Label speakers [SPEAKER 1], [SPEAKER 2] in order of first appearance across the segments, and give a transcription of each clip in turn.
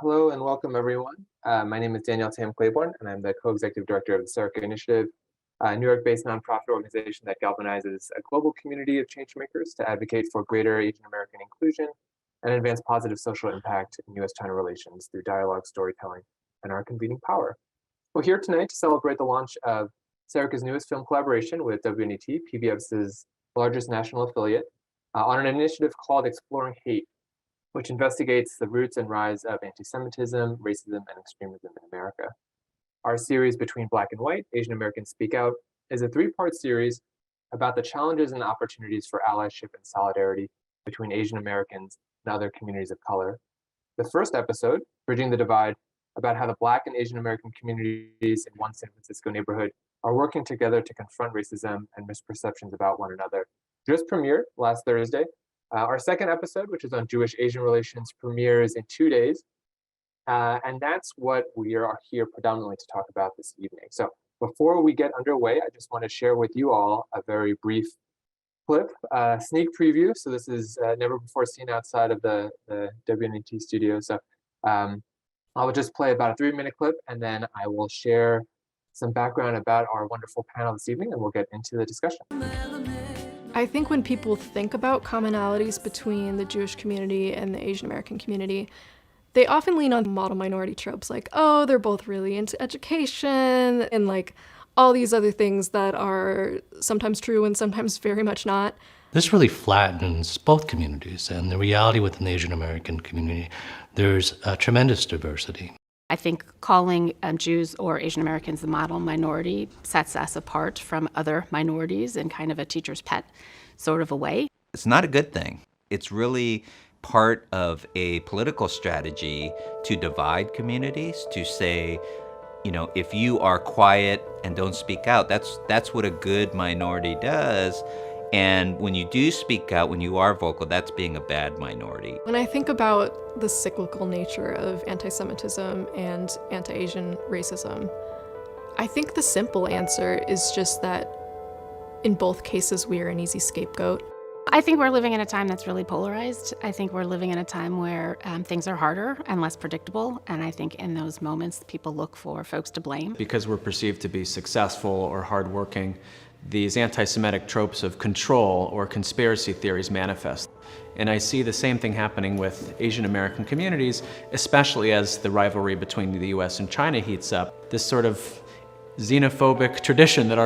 [SPEAKER 1] Hello and welcome, everyone. My name is Danielle Tam Claiborne, and I'm the co-executive director of the Serica Initiative, a New York-based nonprofit organization that galvanizes a global community of change makers to advocate for greater Asian American inclusion and advance positive social impact in U.S.-China relations through dialogue, storytelling, and our convening power. We're here tonight to celebrate the launch of Serica's newest film collaboration with WNET, PBS's largest national affiliate, on an initiative called Exploring Hate, which investigates the roots and rise of anti-Semitism, racism, and extremism in America. Our series, Between Black and White, Asian Americans Speak Out, is a three-part series about the challenges and opportunities for allyship and solidarity between Asian Americans and other communities of color. The first episode, Bridging the Divide, about how the Black and Asian American communities in one San Francisco neighborhood are working together to confront racism and misperceptions about one another, just premiered last Thursday. Our second episode, which is on Jewish-Asian relations, premieres in 2 days. And that's what we are here predominantly to talk about this evening. So before we get underway, I just want to share with you all a very brief clip, sneak preview. So this is never before seen outside of the WNT studio. So I will just play about a 3-minute clip, and then I will share some background about our wonderful panel this evening, and we'll get into the discussion.
[SPEAKER 2] I think when people think about commonalities between the Jewish community and the Asian American community, they often lean on model minority tropes like, oh, they're both really into education, and like all these other things that are sometimes true and sometimes very much not.
[SPEAKER 3] This really flattens both communities, and the reality within the Asian American community, there's a tremendous diversity.
[SPEAKER 4] I think calling Jews or Asian Americans the model minority sets us apart from other minorities in kind of a teacher's pet sort of a way.
[SPEAKER 5] It's not a good thing. It's really part of a political strategy to divide communities, to say, you know, if you are quiet and don't speak out, that's what a good minority does. And when you do speak out, when you are vocal, that's being a bad minority.
[SPEAKER 2] When I think about the cyclical nature of anti-Semitism and anti-Asian racism, I think the simple answer is just that in both cases we are an easy scapegoat.
[SPEAKER 4] I think we're living in a time that's really polarized. I think we're living in a time where things are harder and less predictable. And I think in those moments, people look for folks to blame.
[SPEAKER 6] Because we're perceived to be successful or hardworking, these anti-Semitic tropes of control or conspiracy theories manifest. And I see the same thing happening with Asian American communities, especially as the rivalry between the US and China heats up. This sort of xenophobic tradition that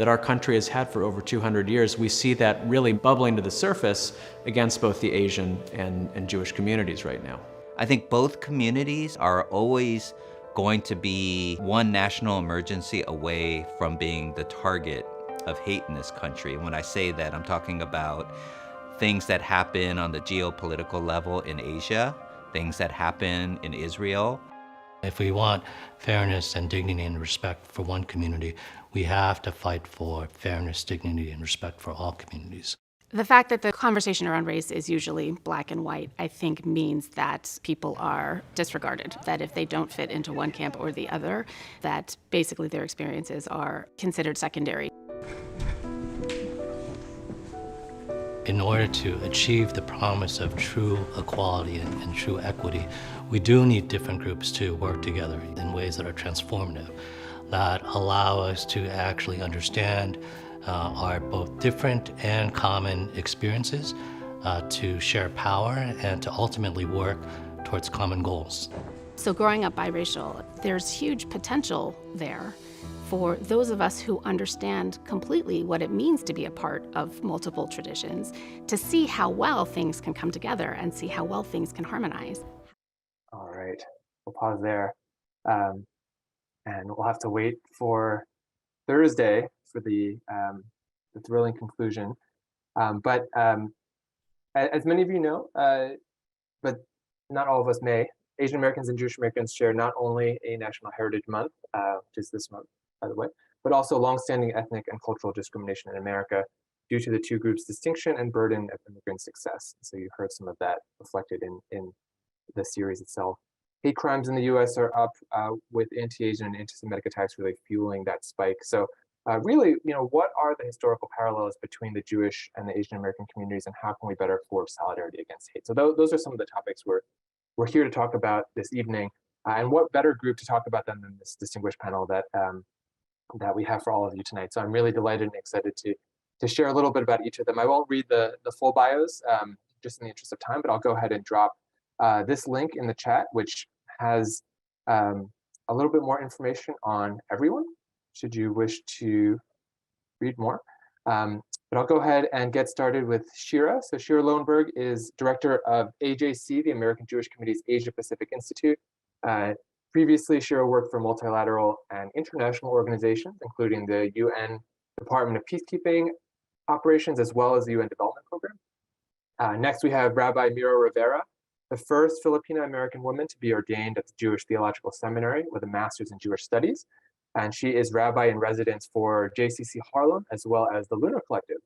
[SPEAKER 6] our country has had for over 200 years, we see that really bubbling to the surface against both the Asian and Jewish communities right now.
[SPEAKER 5] I think both communities are always going to be one national emergency away from being the target of hate in this country. And when I say that, I'm talking about things that happen on the geopolitical level in Asia, things that happen in Israel.
[SPEAKER 3] If we want fairness and dignity and respect for one community, we have to fight for fairness, dignity, and respect for all communities.
[SPEAKER 4] The fact that the conversation around race is usually black and white, I think means that people are disregarded, that if they don't fit into one camp or the other, that basically their experiences are considered secondary.
[SPEAKER 3] In order to achieve the promise of true equality and true equity, we do need different groups to work together in ways that are transformative, that allow us to actually understand our both different and common experiences, to share power and to ultimately work towards common goals.
[SPEAKER 4] So growing up biracial, there's huge potential there for those of us who understand completely what it means to be a part of multiple traditions, to see how well things can come together and see how well things can harmonize.
[SPEAKER 1] All right, we'll pause there. And we'll have to wait for Thursday for the thrilling conclusion. But as many of you know, but not all of us may, Asian Americans and Jewish Americans share not only a National Heritage Month, which is this month, by the way, but also longstanding ethnic and cultural discrimination in America due to the two groups' distinction and burden of immigrant success. So you heard some of that reflected in the series itself. Hate crimes in the US are up, with anti-Asian and anti-Semitic attacks really fueling that spike. So really, what are the historical parallels between the Jewish and the Asian American communities, and how can we better forge solidarity against hate? So those are some of the topics we're we're here to talk about this evening. And what better group to talk about them than this distinguished panel that we have for all of you tonight. So I'm really delighted and excited to share a little bit about each of them. I won't read the full bios just in the interest of time, but I'll go ahead and drop this link in the chat, which has a little bit more information on everyone, should you wish to read more. But I'll go ahead and get started with Shira. So Shira Lowenberg is director of AJC, the American Jewish Committee's Asia Pacific Institute. Previously, Shira worked for multilateral and international organizations, including the UN Department of Peacekeeping operations, as well as the UN Development Program. Next, we have Rabbi Miro Rivera, the first Filipino-American woman to be ordained at the Jewish Theological Seminary with a master's in Jewish studies. And she is rabbi in residence for JCC Harlem, as well as the Lunar Collective,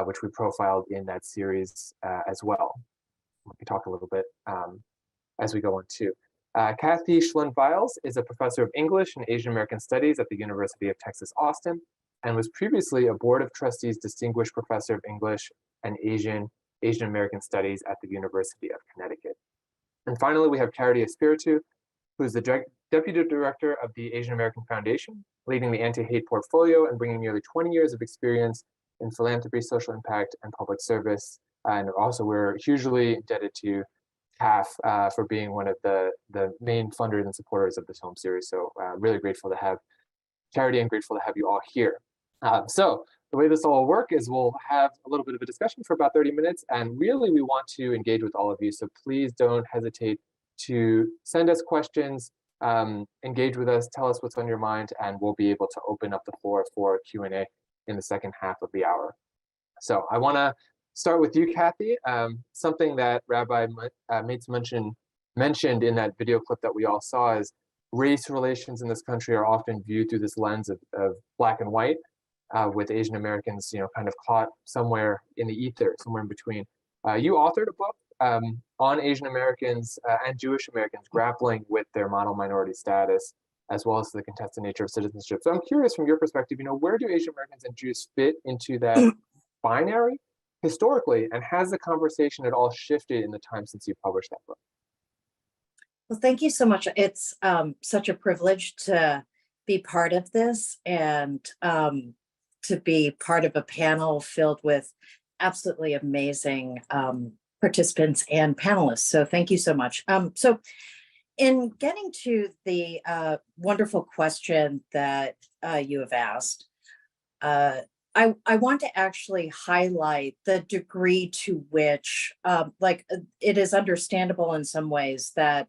[SPEAKER 1] which we profiled in that series as well. We can talk a little bit as we go on too. Kathy Schlund-Viles is a professor of English and Asian American Studies at the University of Texas, Austin, and was previously a Board of Trustees Distinguished Professor of English and Asian American Studies at the University of Connecticut. And finally, we have Charity Espiritu, who is the Deputy Director of the Asian American Foundation, leading the anti-hate portfolio and bringing nearly 20 years of experience in philanthropy, social impact, and public service. And also, we're hugely indebted to TAF for being one of the main funders and supporters of this home series. So really grateful to have Charity and grateful to have you all here. So the way this all will work is we'll have a little bit of a discussion for about 30 minutes, and really we want to engage with all of you. So please don't hesitate to send us questions, engage with us, tell us what's on your mind, and we'll be able to open up the floor for Q&A in the second half of the hour. So I want to start with you, Kathy. Something that Rabbi Mates mentioned in that video clip that we all saw is race relations in this country are often viewed through this lens of black and white, with Asian Americans, kind of caught somewhere in the ether, somewhere in between. You authored a book on Asian Americans and Jewish Americans grappling with their model minority status, as well as the contested nature of citizenship. So I'm curious, from your perspective, where do Asian Americans and Jews fit into that binary historically, and has the conversation at all shifted in the time since you published that book?
[SPEAKER 7] Well, thank you so much. It's such a privilege to be part of this and to be part of a panel filled with absolutely amazing participants and panelists. So thank you so much. So in getting to the wonderful question that you have asked, I want to actually highlight the degree to which, it is understandable in some ways that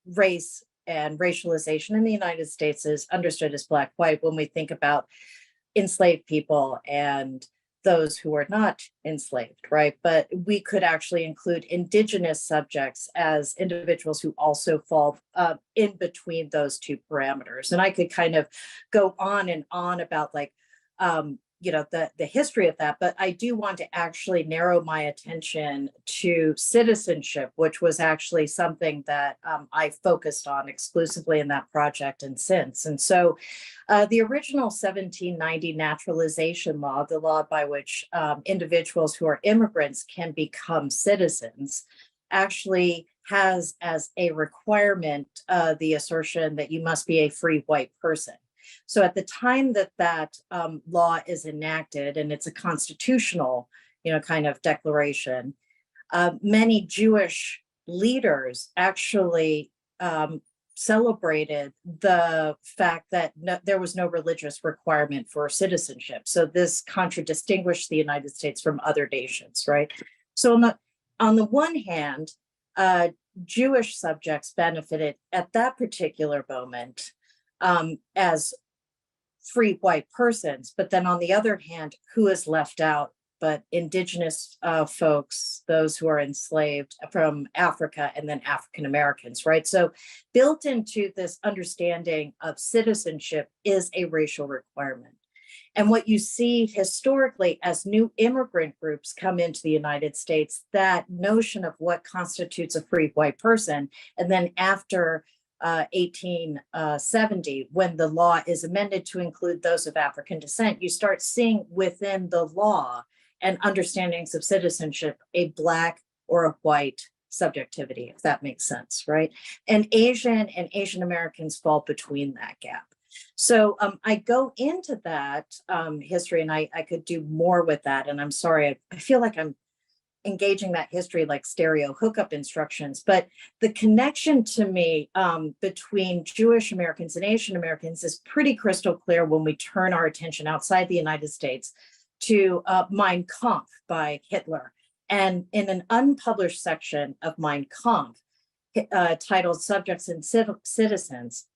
[SPEAKER 7] race and racialization in the United States is understood as black-white when we think about enslaved people and those who are not enslaved, right? But we could actually include indigenous subjects as individuals who also fall in between those two parameters. And I could kind of go on and on about the history of that, but I do want to actually narrow my attention to citizenship, which was actually something that I focused on exclusively in that project and since. And so the original 1790 naturalization law, the law by which individuals who are immigrants can become citizens, actually has as a requirement the assertion that you must be a free white person. So at the time that law is enacted, and it's a constitutional, kind of declaration, many Jewish leaders actually celebrated the fact that there was no religious requirement for citizenship. So this distinguished the United States from other nations, right? So on the one hand, Jewish subjects benefited at that particular moment as free white persons, but then on the other hand, who is left out but indigenous folks, those who are enslaved from Africa, and then African Americans, right? So built into this understanding of citizenship is a racial requirement. And what you see historically as new immigrant groups come into the United States, that notion of what constitutes a free white person, and then after 1870, when the law is amended to include those of African descent, you start seeing within the law and understandings of citizenship a Black or a white subjectivity, if that makes sense, right? And Asian Americans fall between that gap. So I go into that history, and I could do more with that. And I'm sorry, I feel like I'm engaging that history like stereo hookup instructions, but the connection to me between Jewish Americans and Asian Americans is pretty crystal clear when we turn our attention outside the United States to Mein Kampf by Hitler. And in an unpublished section of Mein Kampf titled Subjects and Citizens,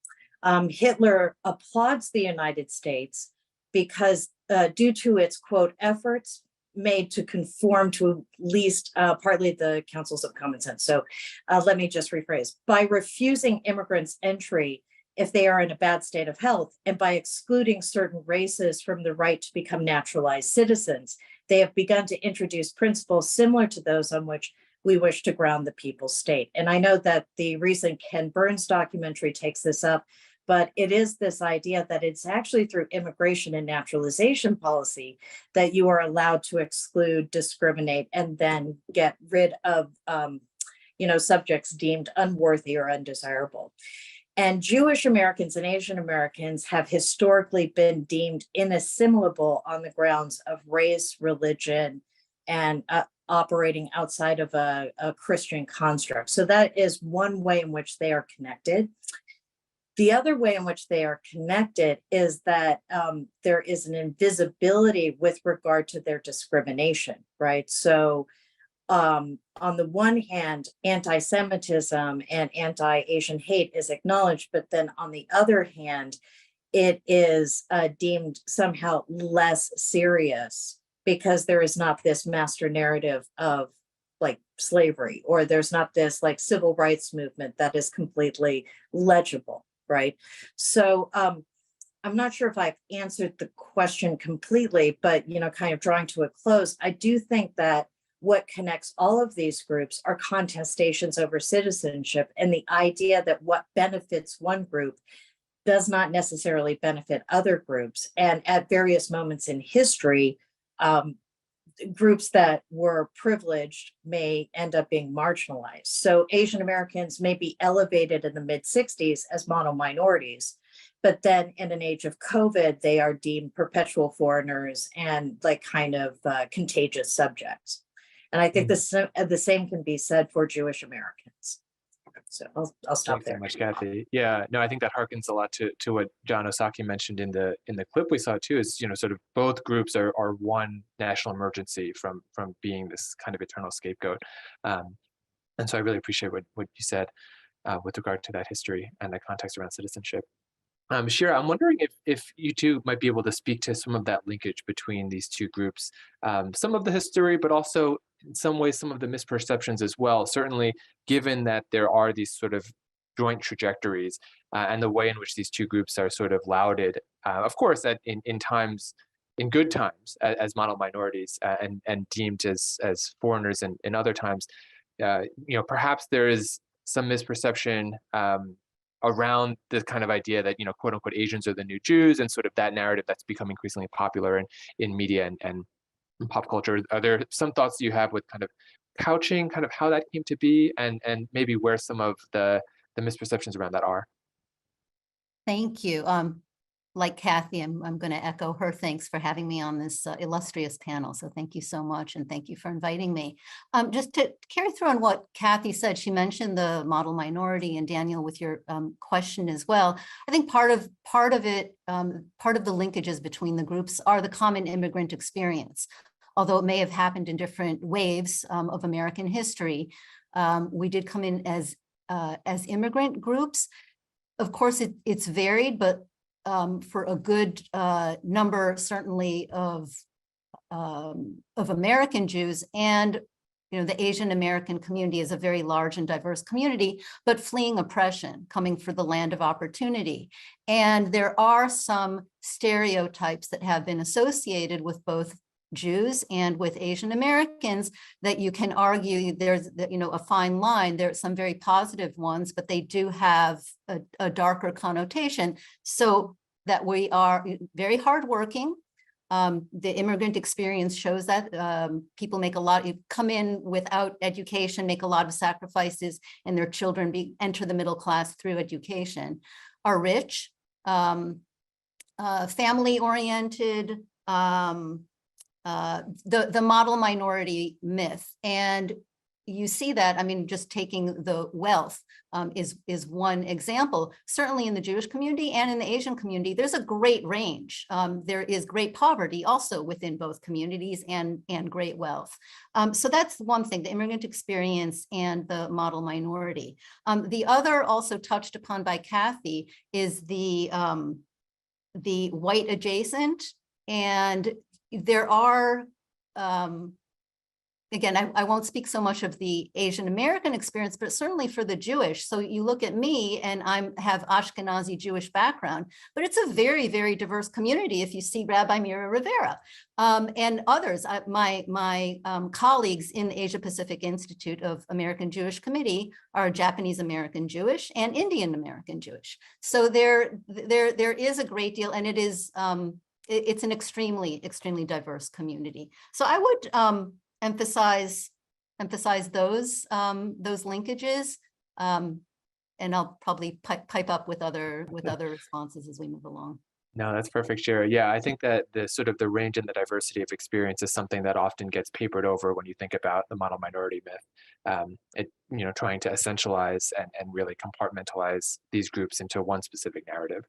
[SPEAKER 7] Hitler applauds the United States because due to its, quote, efforts made to conform to at least partly the councils of common sense. So let me just rephrase. By refusing immigrants entry if they are in a bad state of health, and by excluding certain races from the right to become naturalized citizens, they have begun to introduce principles similar to those on which we wish to ground the people's state. And I know that the recent Ken Burns documentary takes this up, but it is this idea that it's actually through immigration and naturalization policy that you are allowed to exclude, discriminate, and then get rid of subjects deemed unworthy or undesirable. And Jewish Americans and Asian Americans have historically been deemed inassimilable on the grounds of race, religion, and operating outside of a Christian construct. So that is one way in which they are connected. The other way in which they are connected is that there is an invisibility with regard to their discrimination, right? So on the one hand, anti-Semitism and anti-Asian hate is acknowledged, but then on the other hand, it is deemed somehow less serious because there is not this master narrative of like slavery, or there's not this like civil rights movement that is completely legible, right? So I'm not sure if I've answered the question completely, but kind of drawing to a close, I do think that what connects all of these groups are contestations over citizenship, and the idea that what benefits one group does not necessarily benefit other groups. And at various moments in history, groups that were privileged may end up being marginalized. So Asian Americans may be elevated in the mid-60s as mono minorities, but then in an age of COVID, they are deemed perpetual foreigners and like kind of contagious subjects. And I think the same can be said for Jewish Americans. So I'll stop there.
[SPEAKER 1] Thanks so much, Kathy. Yeah, no, I think that harkens a lot to what John Osaki mentioned in the clip we saw too. Is sort of both groups are one national emergency from being this kind of eternal scapegoat. And so I really appreciate what you said with regard to that history and the context around citizenship. Shira, I'm wondering if you two might be able to speak to some of that linkage between these two groups, some of the history, but also in some ways some of the misperceptions as well. Certainly, given that there are these sort of joint trajectories and the way in which these two groups are sort of lauded, of course, in times, in good times, as mono minorities and deemed as foreigners in other times, perhaps there is some misperception around the kind of idea that, quote unquote, Asians are the new Jews, and sort of that narrative that's become increasingly popular in media and pop culture. Are there some thoughts you have with kind of couching kind of how that came to be and maybe where some of the misperceptions around that are?
[SPEAKER 8] Thank you. Like Kathy, I'm going to echo her thanks for having me on this illustrious panel. So thank you so much, and thank you for inviting me. Just to carry through on what Kathy said, she mentioned the model minority, and Daniel, with your question as well. I think part of the linkages between the groups are the common immigrant experience. Although it may have happened in different waves of American history, we did come in as immigrant groups. Of course, it's varied, but for a good number, certainly of American Jews, and the Asian American community is a very large and diverse community, but fleeing oppression, coming for the land of opportunity. And there are some stereotypes that have been associated with both Jews and with Asian Americans that you can argue there's a fine line. There are some very positive ones, but they do have a darker connotation. So that we are very hardworking, The immigrant experience shows that people come in without education, make a lot of sacrifices, and their children enter the middle class through education, are rich, family-oriented, the model minority myth. And you see that, I mean, just taking the wealth is one example. Certainly in the Jewish community and in the Asian community, there's a great range. There is great poverty also within both communities and great wealth. So that's one thing, the immigrant experience and the model minority. The other, also touched upon by Kathy, is the white adjacent. And there are, again, I won't speak so much of the Asian American experience, but certainly for the Jewish. So you look at me and I have Ashkenazi Jewish background, but it's a very, very diverse community. If you see Rabbi Mira Rivera and others, my colleagues in the Asia Pacific Institute of American Jewish Committee are Japanese American Jewish and Indian American Jewish. So there is a great deal, and it is, it's an extremely, extremely diverse community. So I would emphasize those linkages, and I'll probably pipe up with other responses as we move along.
[SPEAKER 1] No, that's perfect, Shira. Yeah, I think that the sort of the range and the diversity of experience is something that often gets papered over when you think about the model minority myth. Trying to essentialize and really compartmentalize these groups into one specific narrative.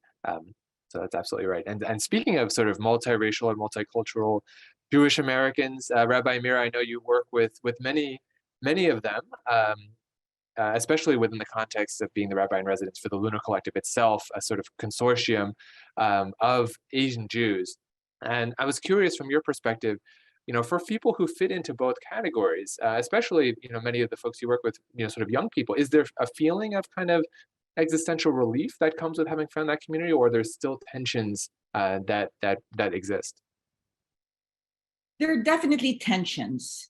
[SPEAKER 1] So that's absolutely right. And speaking of sort of multiracial and multicultural Jewish Americans, Rabbi Mira, I know you work with many of them, especially within the context of being the rabbi in residence for the Lunar Collective itself, a sort of consortium of Asian Jews. And I was curious from your perspective, for people who fit into both categories, especially, many of the folks you work with, sort of young people, is there a feeling of kind of existential relief that comes with having found that community, or there's still tensions that exist?
[SPEAKER 9] There are definitely tensions,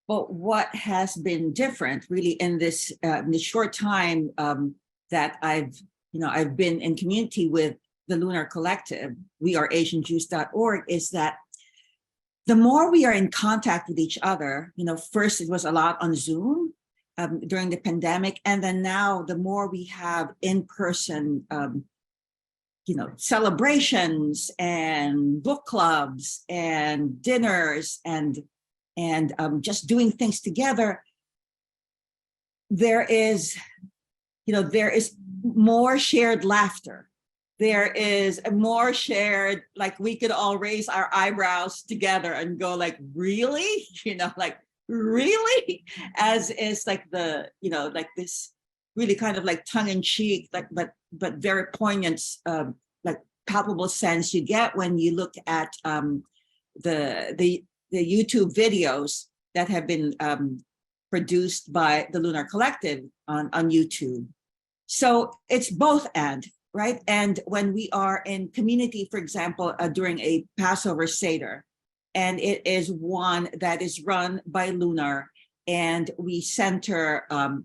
[SPEAKER 9] but what has been different really in this short time that I've been in community with the Lunar Collective, weareasianjews.org, is that the more we are in contact with each other, first it was a lot on Zoom during the pandemic, and then now the more we have in-person celebrations and book clubs and dinners and just doing things together, there is more shared laughter. There is more shared, like we could all raise our eyebrows together and go like, really? Really? As is like like this really kind of like tongue in cheek, but very poignant, like palpable sense you get when you look at the YouTube videos that have been produced by the Lunar Collective on YouTube. So it's both and, right? And when we are in community, for example, during a Passover Seder, and it is one that is run by Lunar, and we center the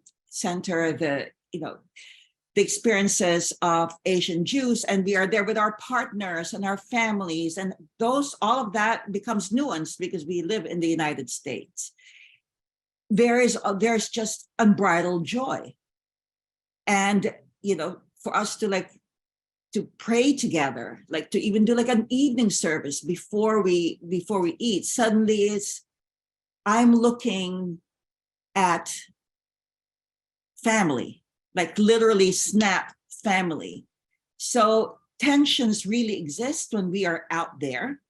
[SPEAKER 9] experiences of Asian Jews, and we are there with our partners and our families, and all of that becomes nuanced because we live in the United States. There's just unbridled joy, and for us to pray together, like to even do like an evening service before we eat, suddenly I'm looking at family, like literally snap family. So tensions really exist when we are out there,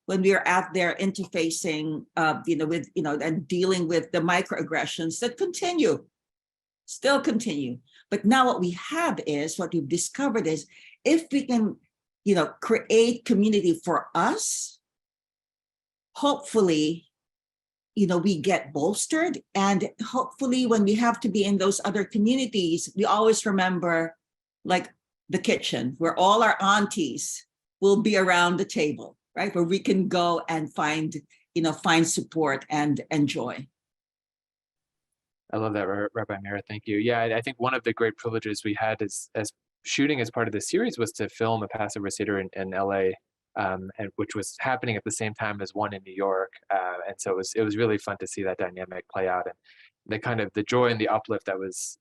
[SPEAKER 9] interfacing, and dealing with the microaggressions that still continue. But now what we've discovered is, if we can, create community for us, hopefully, we get bolstered. And hopefully when we have to be in those other communities, we always remember like the kitchen, where all our aunties will be around the table, right? Where we can go and find support and joy.
[SPEAKER 1] I love that, Rabbi Mira. Thank you. Yeah, I think one of the great privileges we had as shooting as part of the series was to film a Passover Seder in LA and which was happening at the same time as one in New York. And so it was really fun to see that dynamic play out, and the kind of the joy and the uplift that was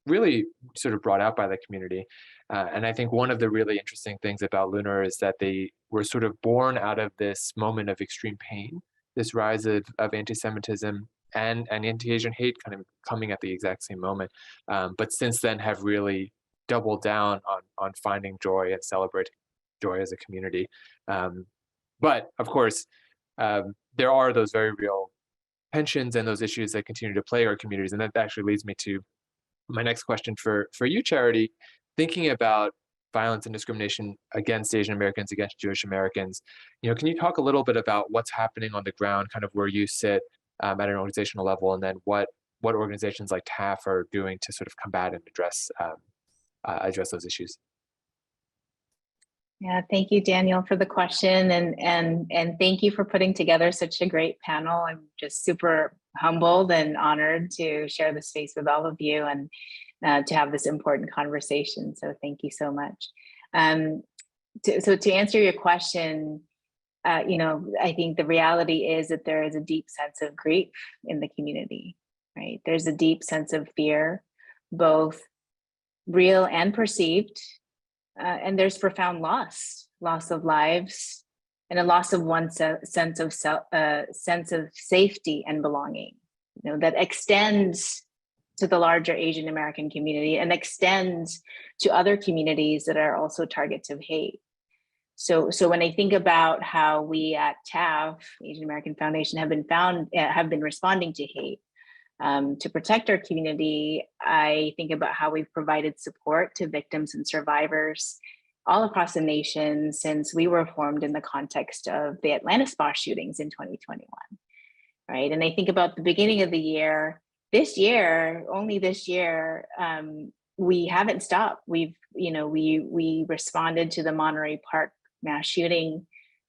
[SPEAKER 1] really sort of brought out by the community. And I think one of the really interesting things about Lunar is that they were sort of born out of this moment of extreme pain, this rise of anti-Semitism and anti-Asian hate kind of coming at the exact same moment. But since then have really doubled down on finding joy and celebrating joy as a community. But of course, there are those very real tensions and those issues that continue to plague our communities. And that actually leads me to my next question for you, Charity. Thinking about violence and discrimination against Asian Americans, against Jewish Americans, can you talk a little bit about what's happening on the ground, kind of where you sit at an organizational level, and then what organizations like TAF are doing to sort of combat and address those issues?
[SPEAKER 10] Yeah, thank you, Daniel, for the question, and thank you for putting together such a great panel. I'm just super humbled and honored to share the space with all of you and to have this important conversation. So thank you so much. So to answer your question, I think the reality is that there is a deep sense of grief in the community, right? There's a deep sense of fear, both real and perceived. And there's profound loss of lives, and a loss of one's sense of safety and belonging, that extends to the larger Asian American community and extends to other communities that are also targets of hate. So when I think about how we at TAF, Asian American Foundation, have been responding to hate, to protect our community, I think about how we've provided support to victims and survivors all across the nation since we were formed in the context of the Atlanta spa shootings in 2021, right? And I think about the beginning of the year, only this year, we haven't stopped. We responded to the Monterey Park mass shooting,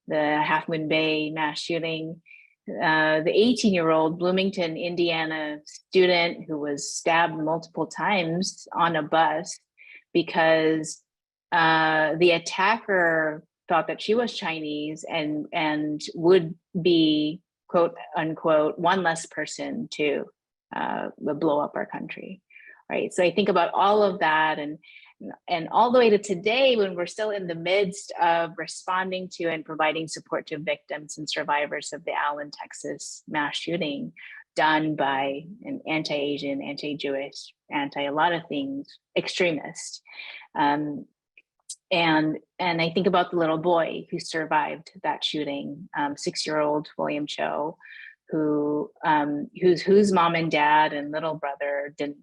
[SPEAKER 10] the Half Moon Bay mass shooting, the 18-year-old Bloomington, Indiana student who was stabbed multiple times on a bus because the attacker thought that she was Chinese and would be, quote unquote, one less person to blow up our country, right? So I think about all of that and all the way to today, when we're still in the midst of responding to and providing support to victims and survivors of the Allen, Texas mass shooting done by an anti-Asian, anti-Jewish, a lot of things, extremist. And I think about the little boy who survived that shooting, 6-year-old William Cho, whose mom and dad and little brother didn't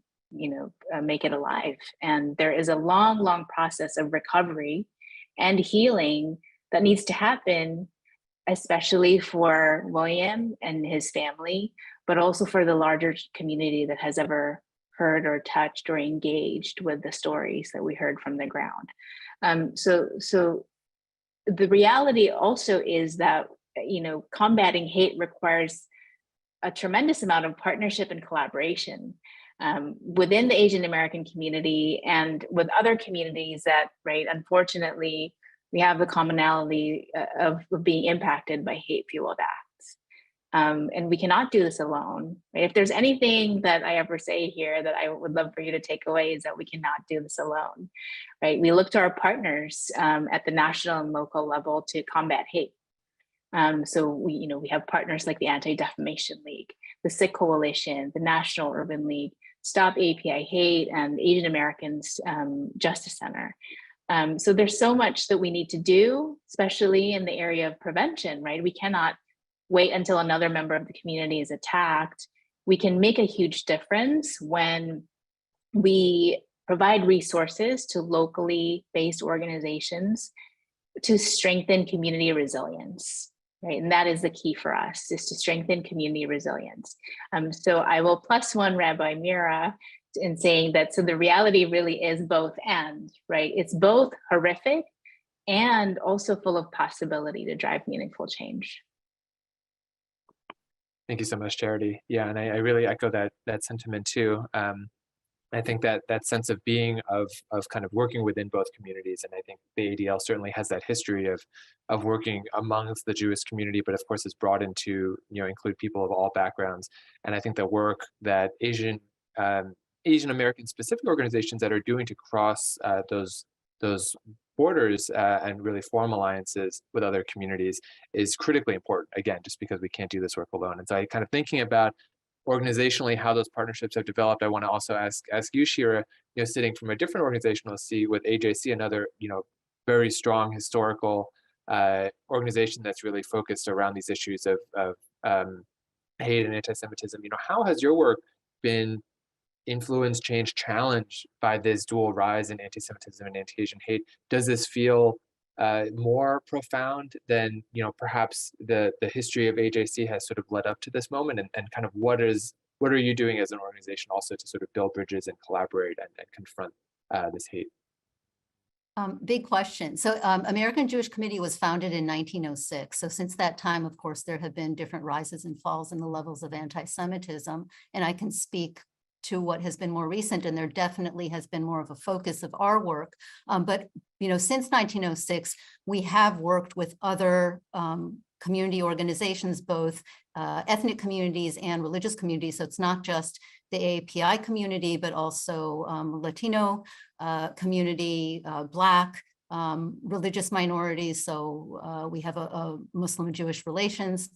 [SPEAKER 10] make it alive. And there is a long process of recovery and healing that needs to happen, especially for William and his family, but also for the larger community that has ever heard or touched or engaged with the stories that we heard from the ground. So the reality also is that, combating hate requires a tremendous amount of partnership and collaboration within the Asian American community and with other communities that, right, unfortunately, we have the commonality of being impacted by hate-fueled acts. And we cannot do this alone. Right? If there's anything that I ever say here that I would love for you to take away is that we cannot do this alone, right? We look to our partners at the national and local level to combat hate. So we have partners like the Anti-Defamation League, the Sikh Coalition, the National Urban League, Stop API Hate, and Asian Americans Justice Center. So there's so much that we need to do, especially in the area of prevention, right? We cannot wait until another member of the community is attacked. We can make a huge difference when we provide resources to locally based organizations to strengthen community resilience. Right, and that is the key for us, is to strengthen community resilience. So I will plus one Rabbi Mira in saying that, so the reality really is both and, right? It's both horrific and also full of possibility to drive meaningful change.
[SPEAKER 1] Thank you so much, Charity. Yeah, and I really echo that sentiment too. I think that that sense of being of kind of working within both communities, and I think the ADL certainly has that history of working amongst the Jewish community, but of course is brought into, include people of all backgrounds. And I think the work that Asian American specific organizations that are doing to cross those borders and really form alliances with other communities is critically important. Again, just because we can't do this work alone. And so I kind of thinking about organizationally how those partnerships have developed. I want to also ask you, Shira, sitting from a different organizational seat with AJC, another very strong historical organization that's really focused around these issues of hate and anti-Semitism. How has your work been influenced, changed, challenged by this dual rise in anti-Semitism and anti-Asian hate? Does this feel more profound than perhaps the history of AJC has sort of led up to this moment, and kind of what are you doing as an organization also to sort of build bridges and collaborate and confront this hate?
[SPEAKER 8] Big question. So American Jewish Committee was founded in 1906. So since that time, of course, there have been different rises and falls in the levels of anti-Semitism. And I can speak to what has been more recent, and there definitely has been more of a focus of our work. But since 1906, we have worked with other community organizations, both ethnic communities and religious communities. So it's not just the AAPI community, but also Latino community, Black, religious minorities. So we have a Muslim Jewish relations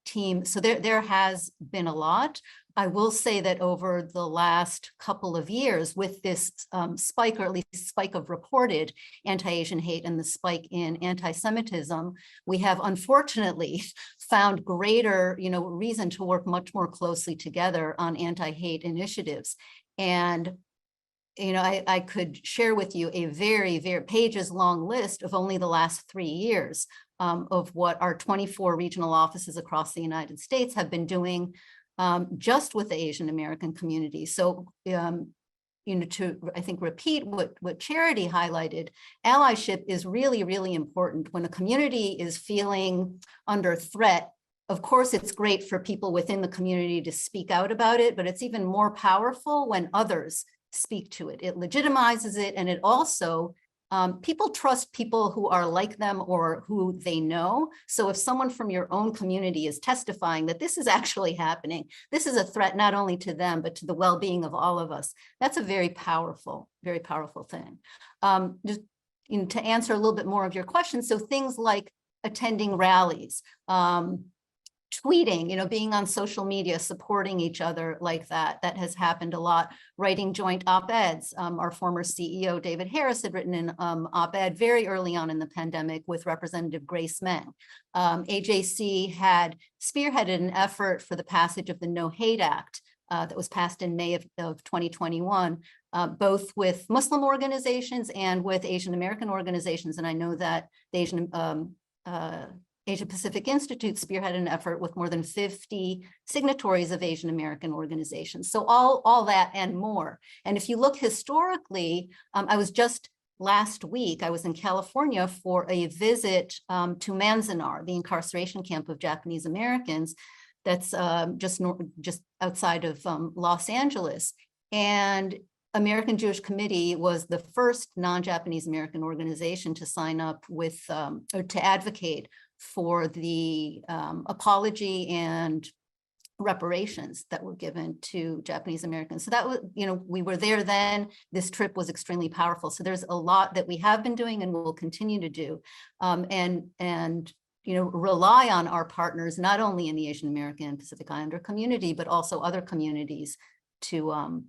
[SPEAKER 8] team. So there has been a lot. I will say that over the last couple of years, with this spike, or at least spike of reported anti-Asian hate and the spike in anti-Semitism, we have unfortunately found greater, reason to work much more closely together on anti-hate initiatives. And I could share with you a very, very pages long list of only the last 3 years of what our 24 regional offices across the United States have been doing just with the Asian American community. So, to, I think, repeat what Charity highlighted, allyship is really, really important. When a community is feeling under threat, of course, it's great for people within the community to speak out about it, but it's even more powerful when others speak to it. It legitimizes it, and it also, people trust people who are like them or who they know. So if someone from your own community is testifying that this is actually happening, this is a threat not only to them, but to the well-being of all of us, that's a very powerful thing. Just to answer a little bit more of your question, so things like attending rallies, tweeting, being on social media, supporting each other like that has happened a lot. Writing joint op-eds. Our former CEO, David Harris, had written an op-ed very early on in the pandemic with Representative Grace Meng. AJC had spearheaded an effort for the passage of the No Hate Act that was passed in May of 2021, both with Muslim organizations and with Asian American organizations. And I know that the Asia Pacific Institute spearheaded an effort with more than 50 signatories of Asian American organizations. So all that and more. And if you look historically, I was just last week, I was in California for a visit to Manzanar, the incarceration camp of Japanese Americans that's just outside of Los Angeles. And American Jewish Committee was the first non-Japanese American organization to sign up with, or to advocate for the apology and reparations that were given to Japanese Americans. So that was, we were there then. This trip was extremely powerful. So there's a lot that we have been doing and will continue to do, and rely on our partners, not only in the Asian American and Pacific Islander community, but also other communities to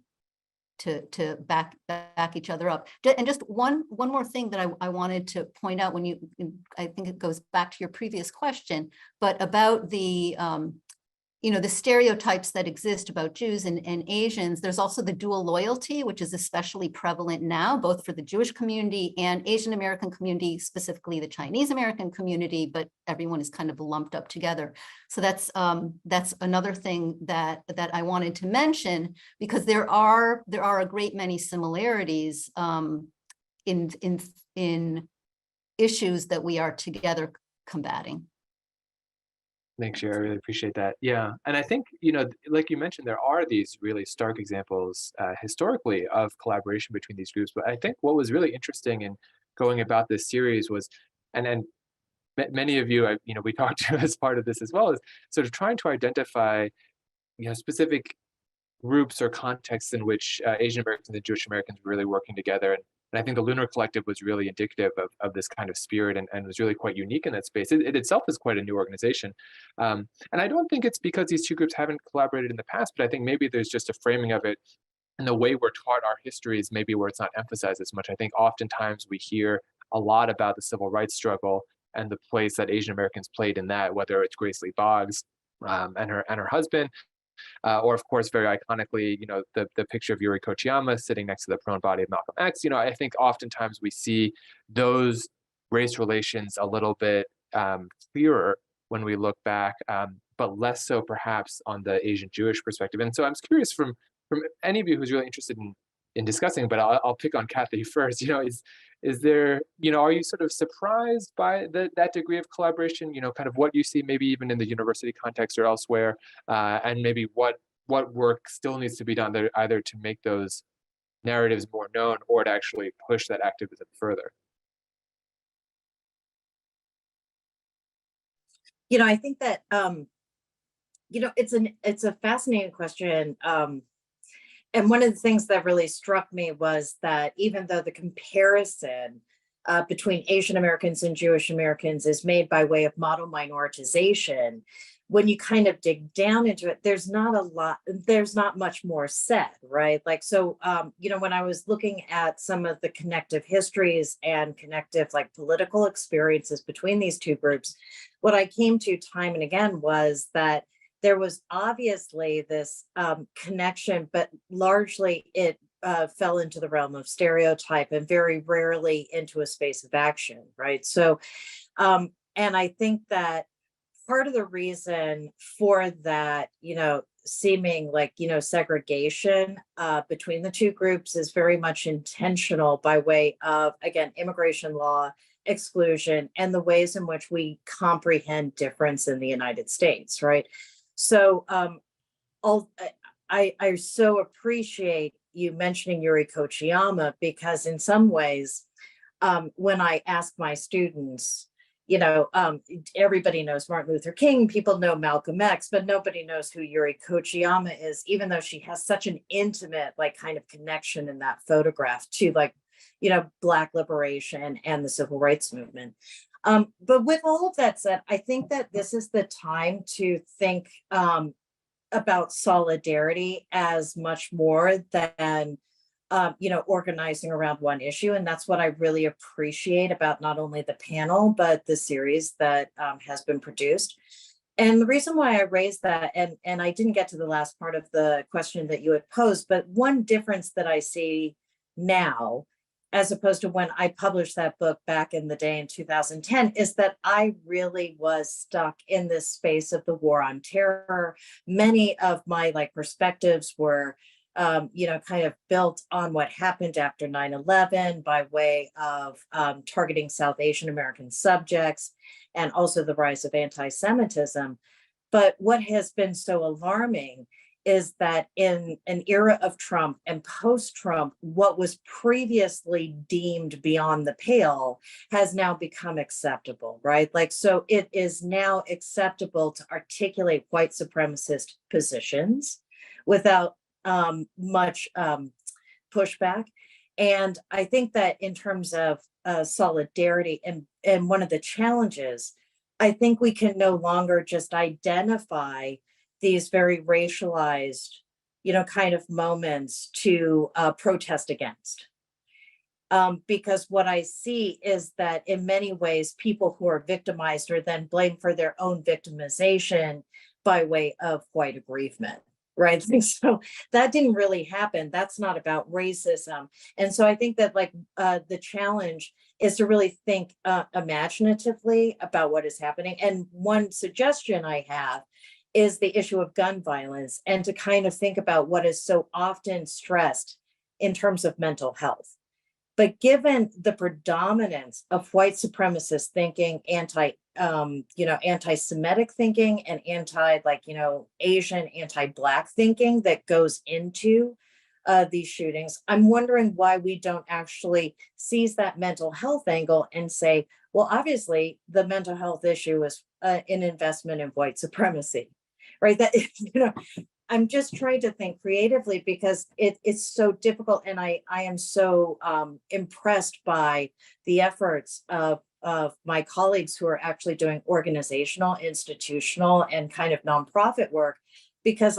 [SPEAKER 8] back each other up. And just one more thing that I wanted to point out, I think it goes back to your previous question, but about the the stereotypes that exist about Jews and Asians. There's also the dual loyalty, which is especially prevalent now, both for the Jewish community and Asian American community, specifically the Chinese American community, but everyone is kind of lumped up together. So that's another thing that I wanted to mention, because there are a great many similarities in issues that we are together combating.
[SPEAKER 1] Thanks, Sherry. I really appreciate that. Yeah. And I think, like you mentioned, there are these really stark examples historically of collaboration between these groups. But I think what was really interesting in going about this series was, and many of you, we talked to as part of this as well, is sort of trying to identify, specific groups or contexts in which Asian Americans and Jewish Americans were really working together. And I think the Lunar Collective was really indicative of this kind of spirit and was really quite unique in that space. It itself is quite a new organization. And I don't think it's because these two groups haven't collaborated in the past, but I think maybe there's just a framing of it and the way we're taught our histories, maybe where it's not emphasized as much. I think oftentimes we hear a lot about the civil rights struggle and the place that Asian Americans played in that, whether it's Grace Lee Boggs and her husband, or of course, very iconically, the picture of Yuri Kochiyama sitting next to the prone body of Malcolm X. I think oftentimes we see those race relations a little bit clearer when we look back, but less so perhaps on the Asian Jewish perspective. And so I'm curious from any of you who's really interested in discussing, but I'll pick on Kathy first. Is there, are you sort of surprised by that degree of collaboration? Kind of what you see, maybe even in the university context or elsewhere, and maybe what work still needs to be done there, either to make those narratives more known or to actually push that activism further.
[SPEAKER 7] I think that it's a fascinating question. And one of the things that really struck me was that even though the comparison between Asian Americans and Jewish Americans is made by way of model minoritization, when you kind of dig down into it, there's not much more said, right? Like, so, when I was looking at some of the connective histories and connective political experiences between these two groups, what I came to time and again was that there was obviously this connection, but largely it fell into the realm of stereotype and very rarely into a space of action, right? So, and I think that part of the reason for that, seeming segregation between the two groups is very much intentional by way of, again, immigration law, exclusion, and the ways in which we comprehend difference in the United States, right? So I so appreciate you mentioning Yuri Kochiyama, because in some ways, when I ask my students, everybody knows Martin Luther King, people know Malcolm X, but nobody knows who Yuri Kochiyama is, even though she has such an intimate kind of connection in that photograph to Black liberation and the civil rights movement. But with all of that said, I think that this is the time to think about solidarity as much more than, organizing around one issue. And that's what I really appreciate about not only the panel, but the series that has been produced. And the reason why I raised that, and I didn't get to the last part of the question that you had posed, but one difference that I see now, as opposed to when I published that book back in the day in 2010, is that I really was stuck in this space of the war on terror. Many of my perspectives were, kind of built on what happened after 9/11 by way of targeting South Asian American subjects and also the rise of anti-Semitism. But what has been so alarming is that in an era of Trump and post-Trump, what was previously deemed beyond the pale has now become acceptable, right? So it is now acceptable to articulate white supremacist positions without much pushback. And I think that in terms of solidarity and one of the challenges, I think we can no longer just identify these very racialized, kind of moments to protest against. Because what I see is that in many ways, people who are victimized are then blamed for their own victimization by way of white aggrievement, right? So that didn't really happen. That's not about racism. And so I think that the challenge is to really think imaginatively about what is happening. And one suggestion I have is the issue of gun violence, and to kind of think about what is so often stressed in terms of mental health. But given the predominance of white supremacist thinking, anti-Semitic thinking, and Asian anti-Black thinking that goes into these shootings, I'm wondering why we don't actually seize that mental health angle and say, well, obviously the mental health issue is an investment in white supremacy, right? That, I'm just trying to think creatively because it's so difficult. And I am so impressed by the efforts of my colleagues who are actually doing organizational, institutional, and kind of nonprofit work, because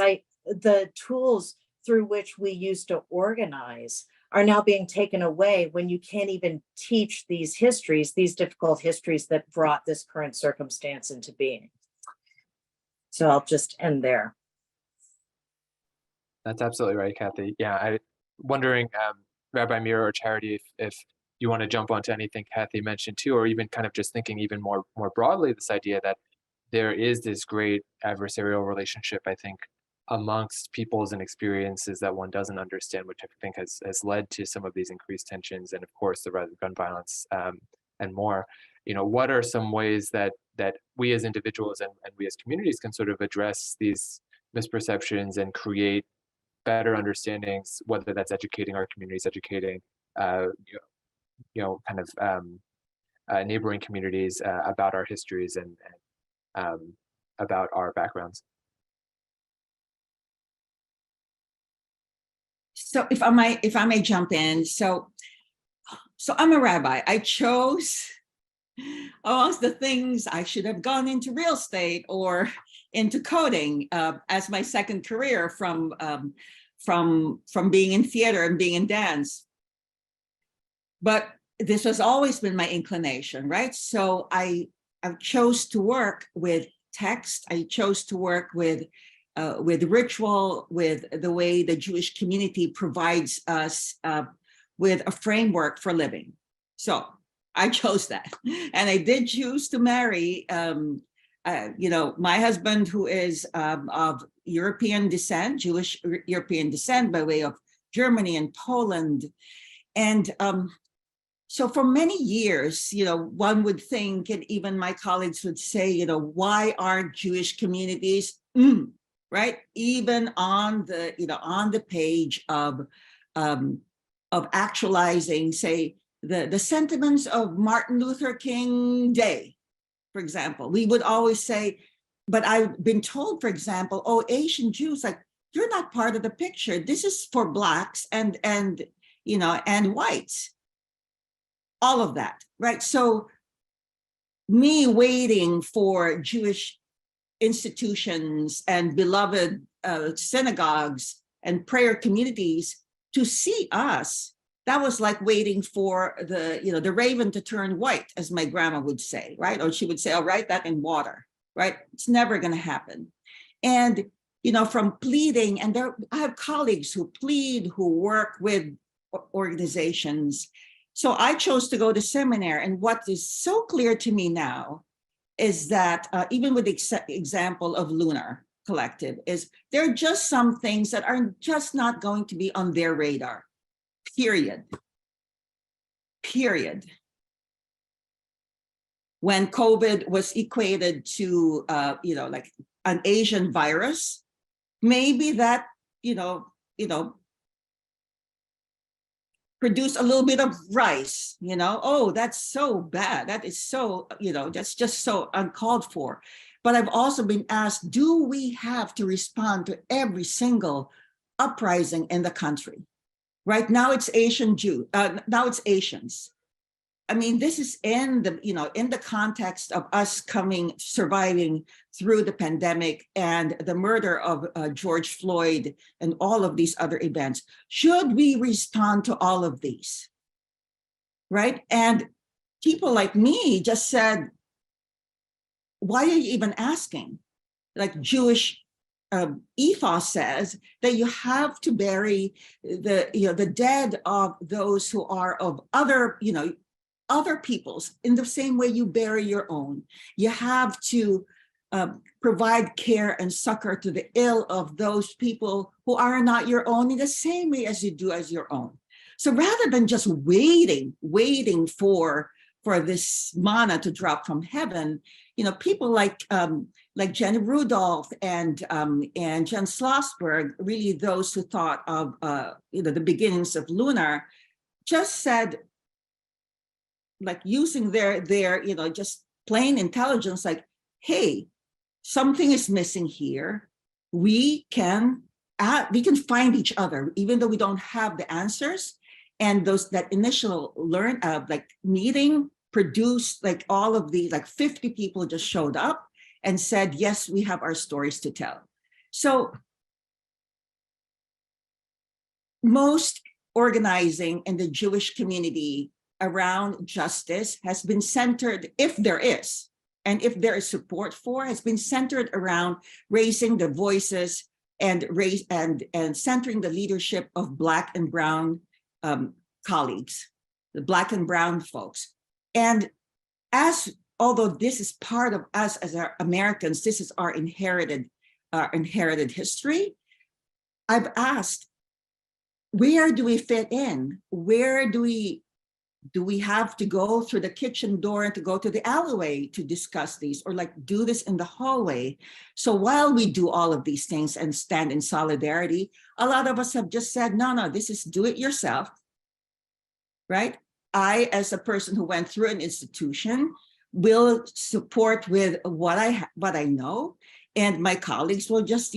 [SPEAKER 7] the tools through which we used to organize are now being taken away when you can't even teach these histories, these difficult histories that brought this current circumstance into being. So I'll just end there.
[SPEAKER 1] That's absolutely right, Kathy. Yeah, I wondering, Rabbi Mira or Charity, if you want to jump onto anything Kathy mentioned too, or even kind of just thinking even more broadly, this idea that there is this great adversarial relationship, I think, amongst peoples and experiences that one doesn't understand, which I think has led to some of these increased tensions, and of course the rise of gun violence and more. What are some ways that we as individuals and we as communities can sort of address these misperceptions and create better understandings, whether that's educating our communities, educating neighboring communities about our histories and about our backgrounds.
[SPEAKER 9] So if I may jump in, so I'm a rabbi. I chose amongst the things I should have gone into real estate or into coding as my second career from being in theater and being in dance. But this has always been my inclination, right? So I chose to work with text. I chose to work with ritual, with the way the Jewish community provides us with a framework for living. So I chose that. And I did choose to marry, my husband, who is of European descent, Jewish European descent by way of Germany and Poland. And so for many years, one would think, and even my colleagues would say, why aren't Jewish communities, right? Even on the page of actualizing, say, the sentiments of Martin Luther King Day, for example, we would always say, but I've been told, for example, oh, Asian Jews, like, you're not part of the picture. This is for Blacks and whites, all of that, right? So me waiting for Jewish institutions and beloved synagogues and prayer communities to see us, that was like waiting for the raven to turn white, as my grandma would say, right? Or she would say, "I'll write that in water," right? It's never going to happen. And from pleading, and I have colleagues who plead, who work with organizations. So I chose to go to seminary, and what is so clear to me now is that even with the example of Lunar Collective, is there are just some things that are just not going to be on their radar. Period. When COVID was equated to, like an Asian virus, maybe that, produce a little bit of rice, oh, that's so bad. That is so, that's just so uncalled for. But I've also been asked, do we have to respond to every single uprising in the country? Right now it's now it's Asians. I mean, this is in the context of us surviving through the pandemic and the murder of George Floyd and all of these other events. Should we respond to all of these, right? And people like me just said, why are you even asking? Like Jewish ethos says that you have to bury the dead of those who are of other peoples in the same way you bury your own. You have to provide care and succor to the ill of those people who are not your own in the same way as you do as your own. So rather than just waiting for this manna to drop from heaven, people like Jenny Rudolph and Jen Schlossberg, really those who thought of the beginnings of Lunar, just said, like using their just plain intelligence, like, hey, something is missing here. We can find each other, even though we don't have the answers. And that initial meeting produced like all of these, like 50 people just showed up and said, yes, we have our stories to tell. So most organizing in the Jewish community around justice has been centered, if there is, and if there is support for, has been centered around raising the voices and centering the leadership of Black and Brown colleagues, the Black and Brown folks. And although this is part of us as our Americans, this is our inherited history, I've asked, where do we fit in? Where do we have to go through the kitchen door and to go to the alleyway to discuss these, or like do this in the hallway? So while we do all of these things and stand in solidarity, a lot of us have just said, no, this is do it yourself, right? I, as a person who went through an institution, will support with what I know, and my colleagues will just,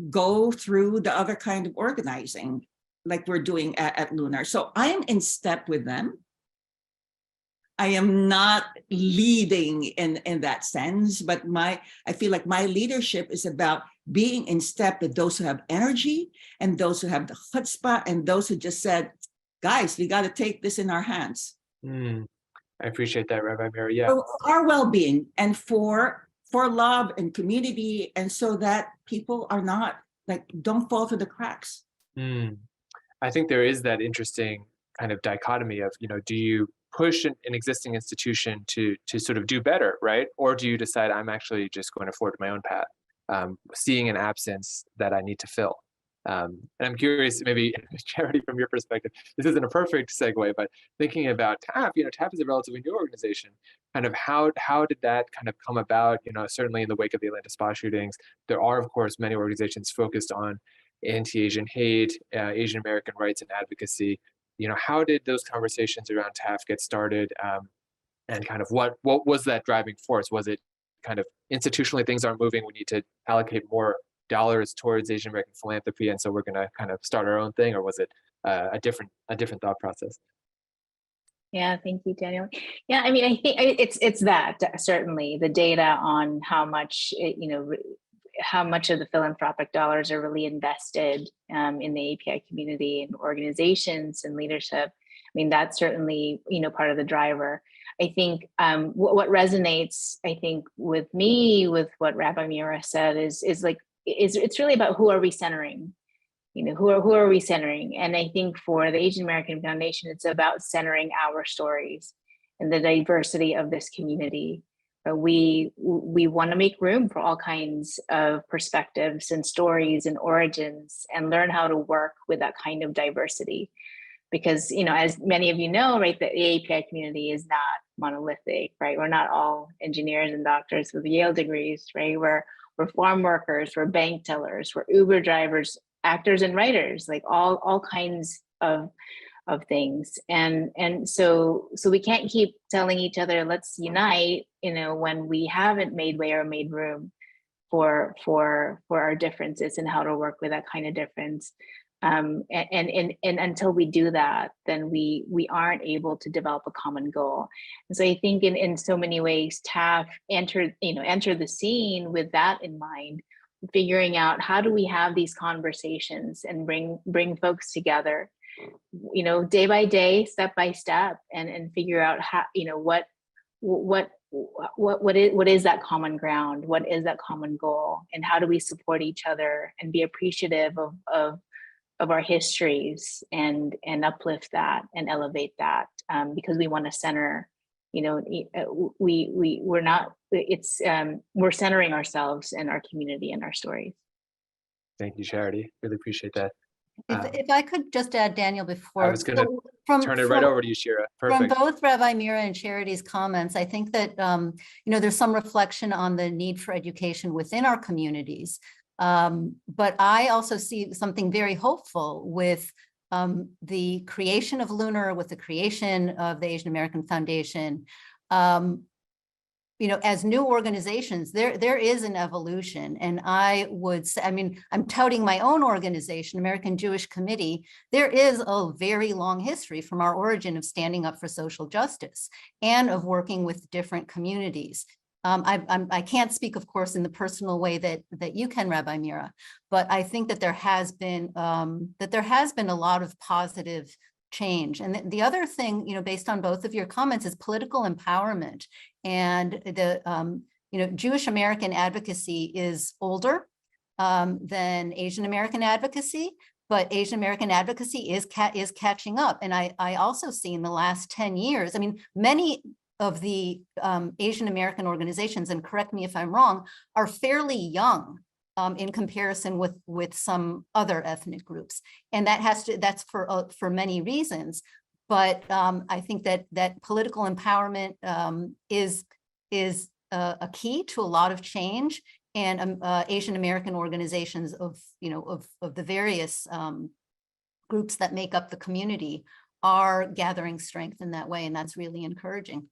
[SPEAKER 9] go through the other kind of organizing like we're doing at Lunar. So I am in step with them. I am not leading in that sense, but I feel like my leadership is about being in step with those who have energy and those who have the chutzpah and those who just said, guys, we got to take this in our hands.
[SPEAKER 1] I appreciate that, Rabbi Mary. Yeah.
[SPEAKER 9] For our well-being and for love and community, and so that people are not don't fall through the cracks.
[SPEAKER 1] I think there is that interesting kind of dichotomy of, do you push an existing institution to sort of do better, right? Or do you decide I'm actually just going to forge my own path, seeing an absence that I need to fill? And I'm curious, maybe Charity, from your perspective, this isn't a perfect segue, but thinking about TAF, TAF is a relatively new organization. Kind of how did that kind of come about? Certainly in the wake of the Atlanta spa shootings, there are, of course, many organizations focused on anti-Asian hate, Asian American rights and advocacy. How did those conversations around TAF get started? And kind of what was that driving force? Was it kind of institutionally things aren't moving, we need to allocate more dollars towards Asian American philanthropy, and so we're going to kind of start our own thing? Or was it a different thought process?
[SPEAKER 10] Yeah, thank you, Daniel. Yeah, I mean, I think it's that certainly the data on how much how much of the philanthropic dollars are really invested in the API community and organizations and leadership. I mean, that's certainly, part of the driver. I think what resonates, I think, with me, with what Rabbi Mira said is it's really about who are we centering? Who are we centering? And I think for the Asian American Foundation, it's about centering our stories and the diversity of this community. We want to make room for all kinds of perspectives and stories and origins, and learn how to work with that kind of diversity. Because, as many of you know, right, the API community is not monolithic, right? We're not all engineers and doctors with Yale degrees, right? We're farm workers, we're bank tellers, we're Uber drivers, actors and writers, like all kinds of things. And so we can't keep telling each other, let's unite, when we haven't made way or made room for our differences and how to work with that kind of difference. And until we do that, then we aren't able to develop a common goal. And so I think in so many ways, TAF enter the scene with that in mind, figuring out how do we have these conversations and bring folks together, day by day, step by step, and figure out how, what is that common ground? What is that common goal? And how do we support each other and be appreciative of our histories and uplift that and elevate that, because we want to center, we're centering ourselves and our community and our stories.
[SPEAKER 1] Thank you, Charity. Really appreciate that.
[SPEAKER 8] If I could just add, Daniel, before
[SPEAKER 1] I was going to turn it right over to you, Shira.
[SPEAKER 8] From
[SPEAKER 1] Perfect.
[SPEAKER 8] both Rabbi Mira and Charity's comments, I think that there's some reflection on the need for education within our communities. But I also see something very hopeful with the creation of Lunar, with the creation of the Asian American Foundation. As new organizations, there is an evolution. And I would say, I'm touting my own organization, American Jewish Committee. There is a very long history from our origin of standing up for social justice and of working with different communities. I can't speak, of course, in the personal way that you can, Rabbi Mira, but I think that there has been a lot of positive change. And the other thing, based on both of your comments, is political empowerment. And the Jewish American advocacy is older than Asian American advocacy, but Asian American advocacy is catching up. And I also see in the last 10 years, many of the Asian American organizations, and correct me if I'm wrong, are fairly young in comparison with some other ethnic groups. And that's for many reasons. But I think that political empowerment is a key to a lot of change. And Asian American organizations of the various groups that make up the community are gathering strength in that way. And that's really encouraging.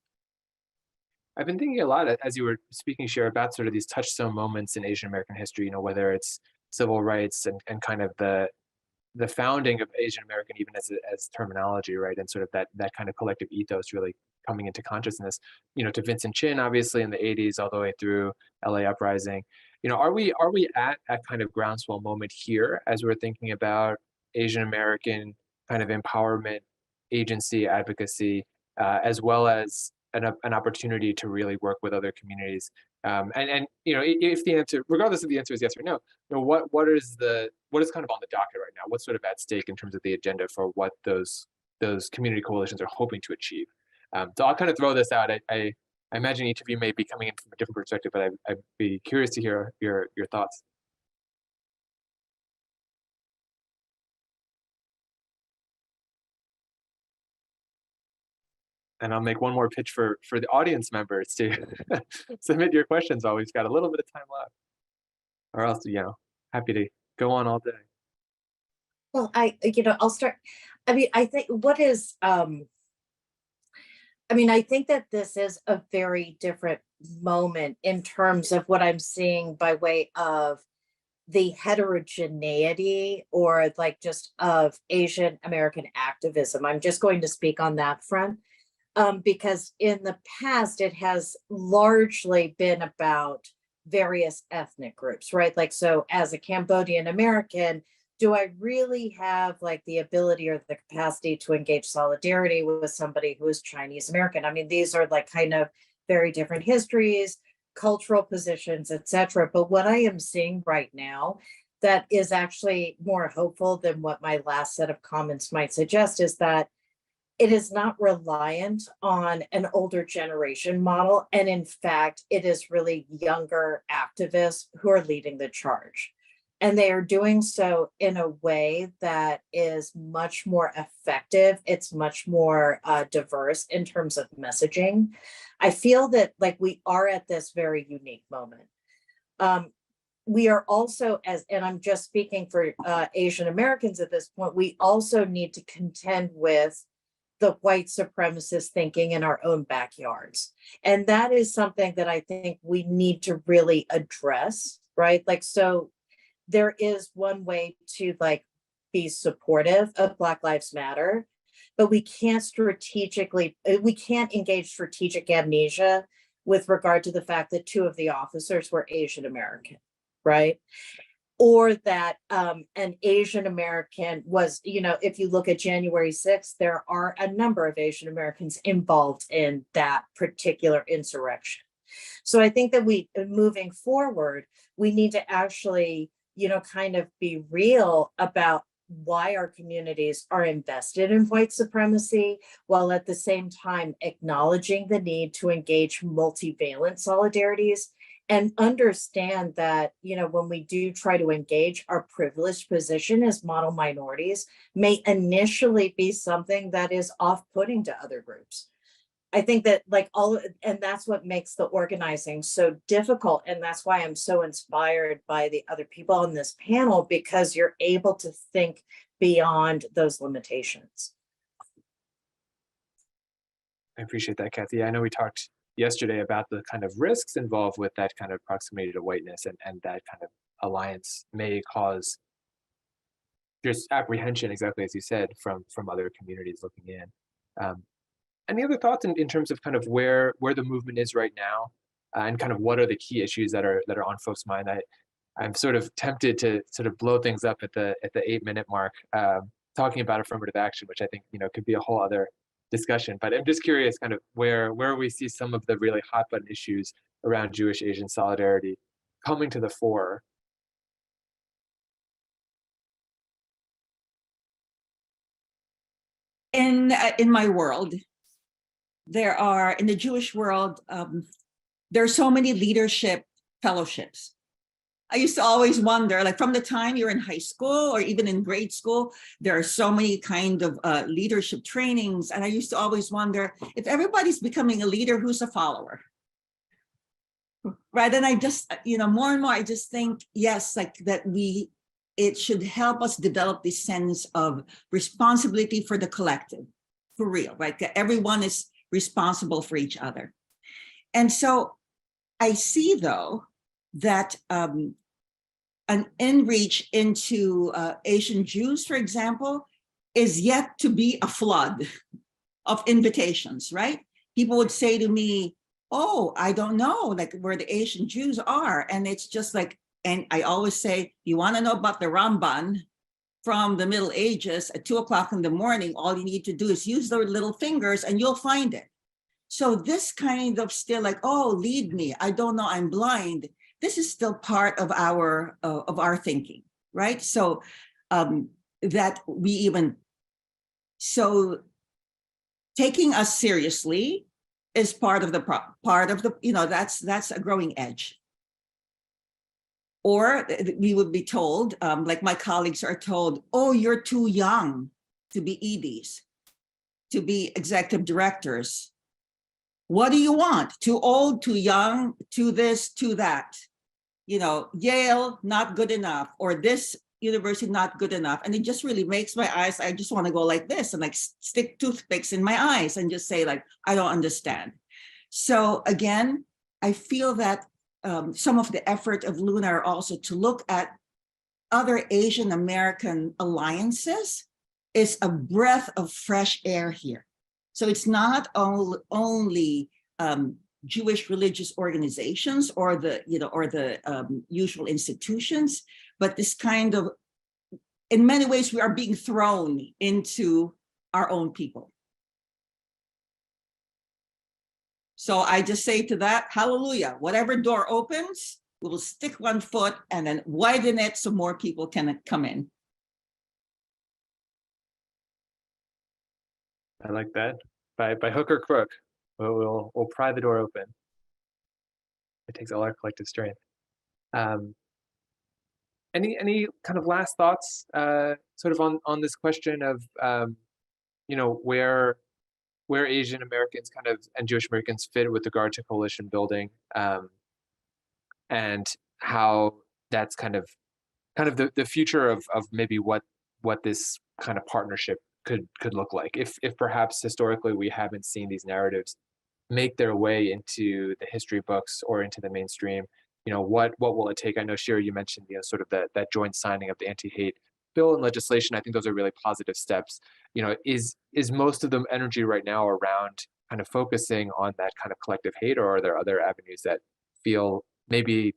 [SPEAKER 1] I've been thinking a lot as you were speaking, Shira, about sort of these touchstone moments in Asian American history, whether it's civil rights and kind of the founding of Asian American even as terminology, right? And sort of that kind of collective ethos really coming into consciousness, to Vincent Chin, obviously in the 80s, all the way through LA Uprising. Are we at a kind of groundswell moment here as we're thinking about Asian American kind of empowerment, agency, advocacy, as well as an opportunity to really work with other communities? If the answer, regardless of the answer is yes or no, what is kind of on the docket right now? What's sort of at stake in terms of the agenda for what those community coalitions are hoping to achieve? So I'll kind of throw this out. I imagine each of you may be coming in from a different perspective, but I'd be curious to hear your thoughts. And I'll make one more pitch for the audience members to submit your questions while we've got a little bit of time left. Or else, happy to go on all day.
[SPEAKER 7] Well, I'll start. I think I think that this is a very different moment in terms of what I'm seeing by way of the heterogeneity or just of Asian American activism. I'm just going to speak on that front. Because in the past, it has largely been about various ethnic groups, right? So as a Cambodian American, do I really have the ability or the capacity to engage solidarity with somebody who is Chinese American? These are kind of very different histories, cultural positions, etc. But what I am seeing right now that is actually more hopeful than what my last set of comments might suggest is that it is not reliant on an older generation model. And in fact, it is really younger activists who are leading the charge. And they are doing so in a way that is much more effective. It's much more diverse in terms of messaging. I feel that we are at this very unique moment. We are also, and I'm just speaking for Asian Americans at this point, we also need to contend with the white supremacist thinking in our own backyards. And that is something that I think we need to really address, right? So there is one way to be supportive of Black Lives Matter, but we can't engage strategic amnesia with regard to the fact that 2 of the officers were Asian American, right? Or that an Asian American was, if you look at January 6th, there are a number of Asian Americans involved in that particular insurrection. So I think that moving forward, we need to actually, kind of be real about why our communities are invested in white supremacy, while at the same time acknowledging the need to engage multivalent solidarities and understand that, you know, when we do try to engage, our privileged position as model minorities may initially be something that is off-putting to other groups. I think that and that's what makes the organizing so difficult. And that's why I'm so inspired by the other people on this panel, because you're able to think beyond those limitations.
[SPEAKER 1] I appreciate that, Kathy. I know we talked yesterday about the kind of risks involved with that kind of proximity to whiteness, and that kind of alliance may cause just apprehension, exactly as you said, from other communities looking in. Any other thoughts in terms of kind of where the movement is right now, and kind of what are the key issues that are on folks' mind? I'm sort of tempted to sort of blow things up at the 8-minute mark, talking about affirmative action, which I think, you know, could be a whole other discussion. But I'm just curious kind of where we see some of the really hot button issues around Jewish Asian solidarity coming to the fore.
[SPEAKER 9] In my world, in the Jewish world, there are so many leadership fellowships. I used to always wonder, like from the time you're in high school or even in grade school, there are so many kind of leadership trainings. And I used to always wonder, if everybody's becoming a leader, who's a follower? Right. And I just, you know, more and more, I just think, yes, like that it should help us develop this sense of responsibility for the collective, for real, right? That everyone is responsible for each other. And so I see, though, that an in-reach into Asian Jews, for example, is yet to be a flood of invitations, right? People would say to me, oh, I don't know, like where the Asian Jews are. And it's just like, and I always say, you want to know about the Ramban from the Middle Ages at 2 o'clock in the morning, all you need to do is use their little fingers and you'll find it. So this kind of still like, oh, lead me, I don't know, I'm blind. This is still part of our thinking, right? So that we even, so taking us seriously is part of the, you know, that's a growing edge. Or we would be told, like my colleagues are told, oh, you're too young to be EDs, to be executive directors. What do you want? Too old, too young, too this, too that. You know, Yale, not good enough, or this university, not good enough. And it just really makes my eyes, I just want to go like this and like stick toothpicks in my eyes and just say like, I don't understand. So again, I feel that some of the effort of Luna are also to look at other Asian American alliances is a breath of fresh air here. So it's not only Jewish religious organizations or the, you know, or the usual institutions, but this kind of, in many ways, we are being thrown into our own people. So I just say to that, hallelujah, whatever door opens, we will stick one foot and then widen it so more people can come in.
[SPEAKER 1] I like that. By hook or crook, we'll pry the door open. It takes all our collective strength. Any kind of last thoughts, sort of on this question of, you know, where Asian Americans kind of and Jewish Americans fit with regard to coalition building, and how that's kind of the future of maybe what this kind of partnership could look like, if perhaps historically we haven't seen these narratives make their way into the history books or into the mainstream. You know, what will it take? I know, Shira, you mentioned, you know, sort of that joint signing of the anti-hate bill and legislation. I think those are really positive steps. You know, is most of the energy right now around kind of focusing on that kind of collective hate, or are there other avenues that feel maybe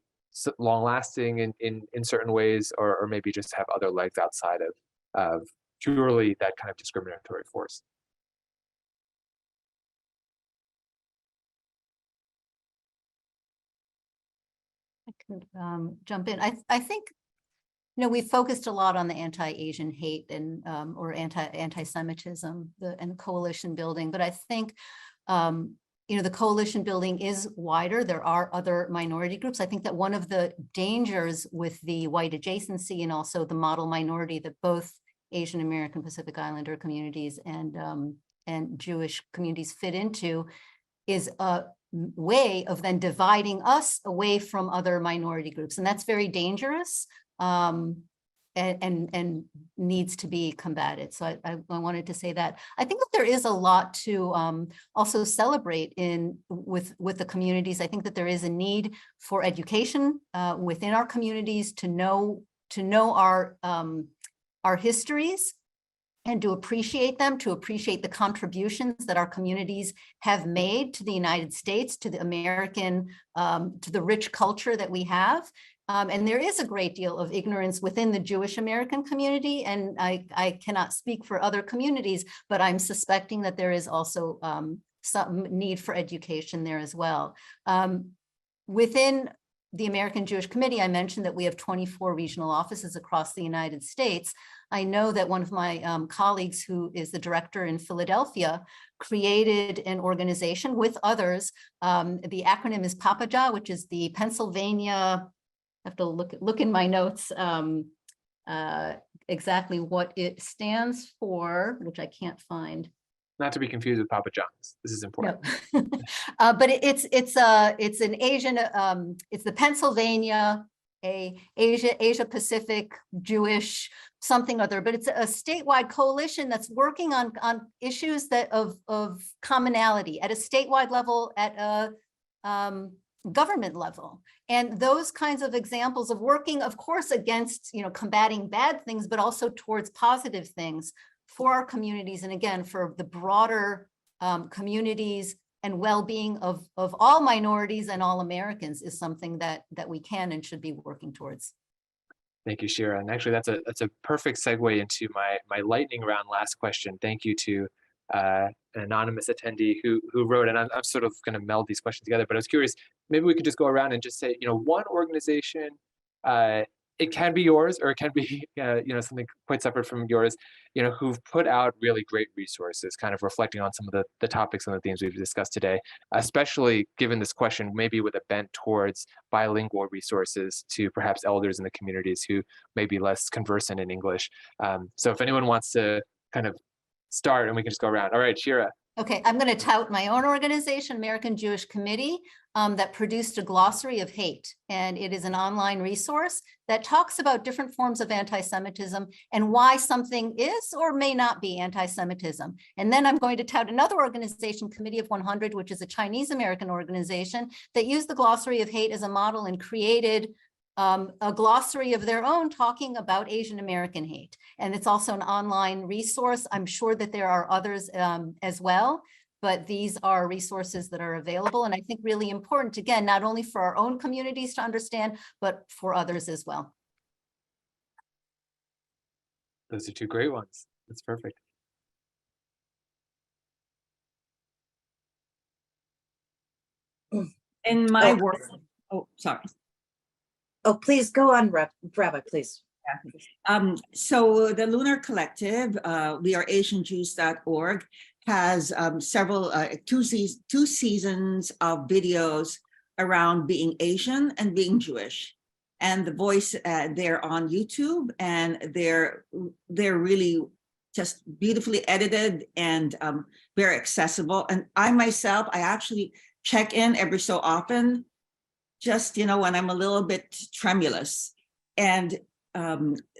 [SPEAKER 1] long lasting in certain ways, or maybe just have other legs outside of purely that kind of discriminatory force?
[SPEAKER 8] I could jump in. I think, you know, we focused a lot on the anti-Asian hate and or anti-Semitism and coalition building, but I think the coalition building is wider. There are other minority groups. I think that one of the dangers with the white adjacency and also the model minority that both Asian American Pacific Islander communities and Jewish communities fit into is a way of then dividing us away from other minority groups. And that's very dangerous. And needs to be combated. So I wanted to say that. I think that there is a lot to also celebrate with the communities. I think that there is a need for education within our communities to know our histories and to appreciate them, to appreciate the contributions that our communities have made to the United States, to the American, to the rich culture that we have. And there is a great deal of ignorance within the Jewish American community, and I cannot speak for other communities, but I'm suspecting that there is also some need for education there as well. Within the American Jewish Committee, I mentioned that we have 24 regional offices across the United States. I know that one of my colleagues, who is the director in Philadelphia, created an organization with others. The acronym is PAPAJA, which is the Pennsylvania, I have to look in my notes exactly what it stands for, which I can't find.
[SPEAKER 1] Not to be confused with Papa John's. This is important.
[SPEAKER 8] No. But it's an Asian. It's the Pennsylvania, Asia Pacific Jewish something other. But it's a statewide coalition that's working on issues of commonality at a statewide level, at a government level. And those kinds of examples of working, of course, against, combating bad things, but also towards positive things for our communities. And again, for the broader communities and well-being of all minorities and all Americans is something that we can and should be working towards.
[SPEAKER 1] Thank you, Shira. And actually, that's a perfect segue into my lightning round last question. Thank you to an anonymous attendee who wrote, and I'm sort of going to meld these questions together, but I was curious, maybe we could just go around and just say, one organization, it can be yours, or it can be, something quite separate from yours, who've put out really great resources, kind of reflecting on some of the topics and the themes we've discussed today, especially given this question, maybe with a bent towards bilingual resources to perhaps elders in the communities who may be less conversant in English. So if anyone wants to kind of start, and we can just go around. All right, Shira.
[SPEAKER 8] Okay, I'm going to tout my own organization, American Jewish Committee, that produced a glossary of hate. And it is an online resource that talks about different forms of anti-Semitism and why something is or may not be anti-Semitism. And then I'm going to tout another organization, Committee of 100, which is a Chinese American organization that used the glossary of hate as a model and created a glossary of their own talking about Asian American hate. And it's also an online resource. I'm sure that there are others as well, but these are resources that are available. And I think really important, again, not only for our own communities to understand, but for others as well.
[SPEAKER 1] Those are two great ones. That's perfect.
[SPEAKER 9] In my work, sorry.
[SPEAKER 7] Oh, please go on, Rabbi, please.
[SPEAKER 9] So the Lunar Collective, we are AsianJews.org, has several, two seasons of videos around being Asian and being Jewish. And the voice, they're on YouTube, and they're really just beautifully edited and very accessible. And I myself, I actually check in every so often, just, when I'm a little bit tremulous. And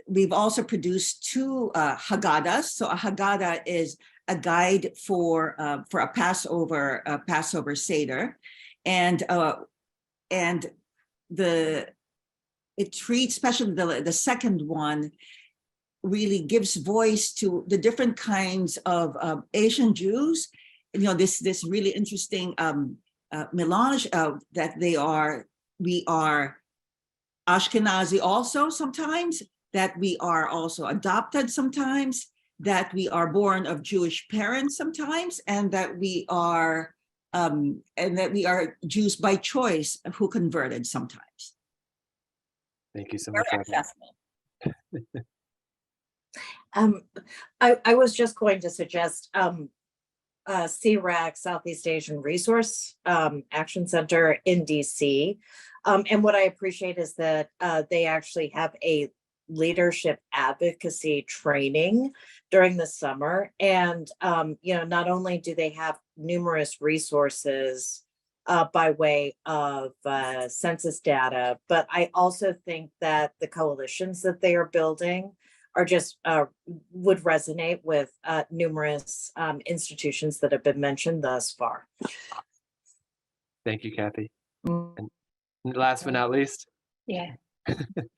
[SPEAKER 9] we've also produced two Haggadahs. So a Haggadah is a guide for a Passover Seder. And it treats, especially the second one, really gives voice to the different kinds of Asian Jews. This really interesting melange that we are Ashkenazi also sometimes, that we are also adopted sometimes, that we are born of Jewish parents sometimes, and that we are Jews by choice who converted sometimes.
[SPEAKER 1] Thank you so much.
[SPEAKER 9] Very accessible.
[SPEAKER 7] I was just going to suggest CRAC, Southeast Asian Resource Action Center in DC. And what I appreciate is that they actually have a leadership advocacy training during the summer. And, not only do they have numerous resources by way of census data, but I also think that the coalitions that they are building are just would resonate with numerous institutions that have been mentioned thus far.
[SPEAKER 1] Thank you, Kathy. And last but not least.
[SPEAKER 10] Yeah.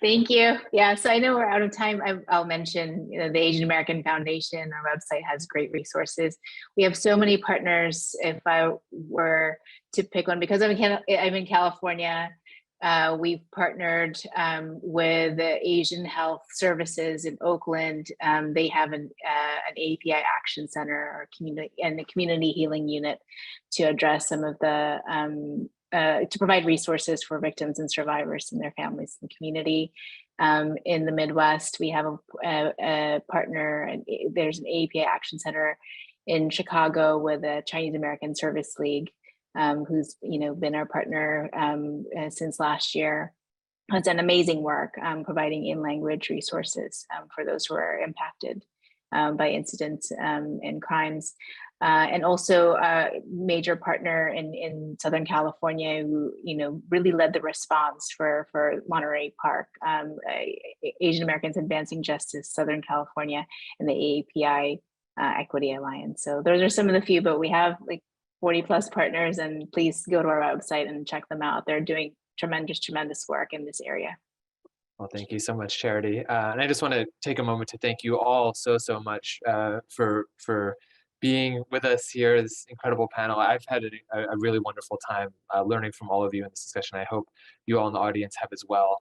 [SPEAKER 10] Thank you. Yeah, so I know we're out of time. I'll mention, the Asian American Foundation. Our website has great resources. We have so many partners. If I were to pick one, because I'm in California, we've partnered with the Asian Health Services in Oakland. They have an API Action Center or a community healing unit to address some of the to provide resources for victims and survivors and their families and community. In the Midwest, we have a partner, and there's an API Action Center in Chicago with the Chinese American Service League, who's been our partner since last year. Has done amazing work providing in-language resources for those who are impacted by incidents and crimes. And also a major partner in Southern California who, really led the response for Monterey Park, Asian Americans Advancing Justice, Southern California, and the AAPI Equity Alliance. So those are some of the few, but we have like 40 plus partners, and please go to our website and check them out. They're doing tremendous work in this area.
[SPEAKER 1] Well, thank you so much, Charity. And I just want to take a moment to thank you all so much for being with us here, this incredible panel. I've had a really wonderful time learning from all of you in this discussion. I hope you all in the audience have as well.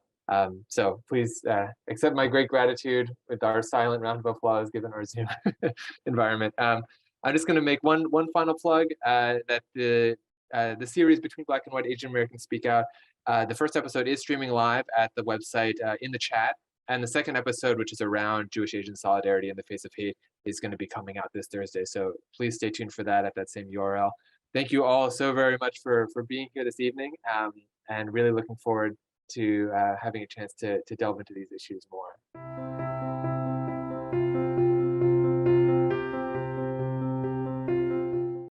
[SPEAKER 1] So please accept my great gratitude with our silent round of applause given our Zoom environment. I'm just going to make one final plug that the series Between Black and White Asian Americans Speak Out, the first episode is streaming live at the website in the chat. And the second episode, which is around Jewish Asian solidarity in the face of hate, is going to be coming out this Thursday. So please stay tuned for that at that same URL. Thank you all so very much for being here this evening, and really looking forward to having a chance to delve into these issues more.